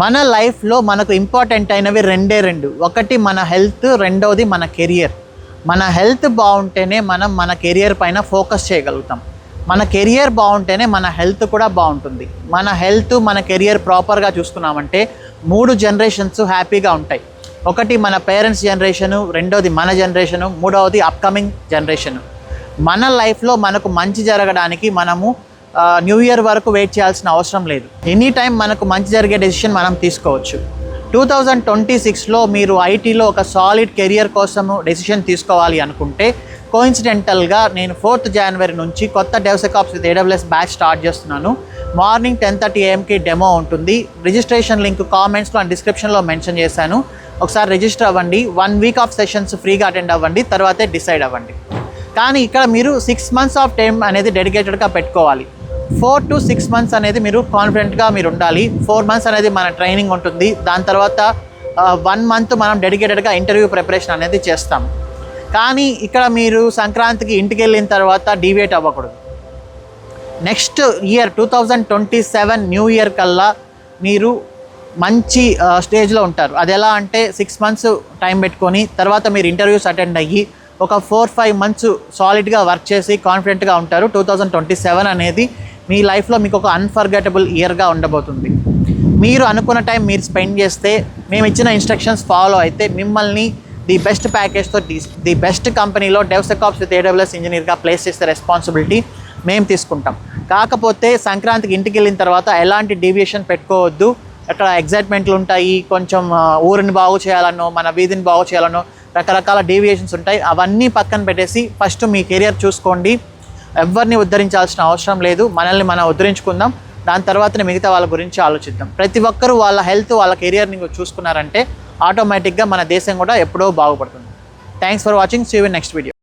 మన లైఫ్లో మనకు ఇంపార్టెంట్ అయినవి రెండు. ఒకటి మన హెల్త్, రెండవది మన కెరియర్. మన హెల్త్ బాగుంటేనే మనం మన కెరియర్ పైన ఫోకస్ చేయగలుగుతాం. మన కెరియర్ బాగుంటేనే మన హెల్త్ కూడా బాగుంటుంది. మన హెల్త్, మన కెరియర్ ప్రాపర్గా చూసుకున్నామంటే 3 జనరేషన్స్ హ్యాపీగా ఉంటాయి. ఒకటి మన పేరెంట్స్ జనరేషను, రెండవది మన జనరేషను, మూడవది అప్కమింగ్ జనరేషను. మన లైఫ్లో మనకు మంచి జరగడానికి మనము న్యూ ఇయర్ వరకు వెయిట్ చేయాల్సిన అవసరం లేదు. ఎనీ టైం మనకు మంచి జరిగే డెసిషన్ మనం తీసుకోవచ్చు. 2026లో మీరు ఐటీలో ఒక సాలిడ్ కెరియర్ కోసము డెసిషన్ తీసుకోవాలి అనుకుంటే కోఇన్సిడెంటల్గా నేను 4th January నుంచి కొత్త DevSecOps with AWS batch start చేస్తున్నాను. మార్నింగ్ 10:30 AM డెమో ఉంటుంది. రిజిస్ట్రేషన్ లింక్ కామెంట్స్లో అండ్ డిస్క్రిప్షన్లో మెన్షన్ చేశాను. ఒకసారి రిజిస్టర్ అవ్వండి. 1 వీక్ ఆఫ్ సెషన్స్ ఫ్రీగా అటెండ్ అవ్వండి, తర్వాతే డిసైడ్ అవ్వండి. కానీ ఇక్కడ మీరు 6 months ఆఫ్ టైం అనేది డెడికేటెడ్గా పెట్టుకోవాలి. 4 to 6 months అనేది మీరు కాన్ఫిడెంట్గా మీరు ఉండాలి. 4 months అనేది మన ట్రైనింగ్ ఉంటుంది. దాని తర్వాత 1 month మనం డెడికేటెడ్గా ఇంటర్వ్యూ ప్రిపరేషన్ అనేది చేస్తాం. కానీ ఇక్కడ మీరు సంక్రాంతికి ఇంటికి వెళ్ళిన తర్వాత డీవియేట్ అవ్వకూడదు. నెక్స్ట్ ఇయర్ 2027 న్యూ ఇయర్ కల్లా మీరు మంచి స్టేజ్లో ఉంటారు. అది ఎలా అంటే 6 months టైం పెట్టుకొని తర్వాత మీరు ఇంటర్వ్యూస్ అటెండ్ అయ్యి ఒక 4-5 months సాలిడ్గా వర్క్ చేసి కాన్ఫిడెంట్గా ఉంటారు. 2027 అనేది మీ లైఫ్లో మీకు ఒక అన్ఫర్గెటబుల్ ఇయర్గా ఉండబోతుంది. మీరు అనుకున్న టైం మీరు స్పెండ్ చేస్తే, మేము ఇచ్చిన ఇన్స్ట్రక్షన్స్ ఫాలో అయితే మిమ్మల్ని ది బెస్ట్ ప్యాకేజ్తో ది బెస్ట్ కంపెనీలో DevSecOps with AWS ఇంజనీర్గా ప్లేస్ చేసే రెస్పాన్సిబిలిటీ మేము తీసుకుంటాం. కాకపోతే సంక్రాంతికి ఇంటికి వెళ్ళిన తర్వాత ఎలాంటి డీవియేషన్ పెట్టుకోవద్దు. అక్కడ ఎగ్జైట్మెంట్లు ఉంటాయి, కొంచెం ఊరిని బాగు చేయాలనో మన వీధిని బాగు చేయాలనో రకరకాల డీవియేషన్స్ ఉంటాయి. అవన్నీ పక్కన పెట్టేసి ఫస్ట్ మీ కెరియర్ చూసుకోండి. ఎవరిని ఉద్ధరించాల్సిన అవసరం లేదు. మనల్ని మనం ఉద్ధరించుకుందాం. దాని తర్వాతనే మిగతా వాళ్ళ గురించి ఆలోచిద్దాం. ప్రతి ఒక్కరూ వాళ్ళ హెల్త్, వాళ్ళ కెరియర్ని చూసుకున్నారంటే ఆటోమేటిక్గా మన దేశం కూడా ఎప్పుడో బాగుపడుతుంది. Thanks for watching. See you in next video.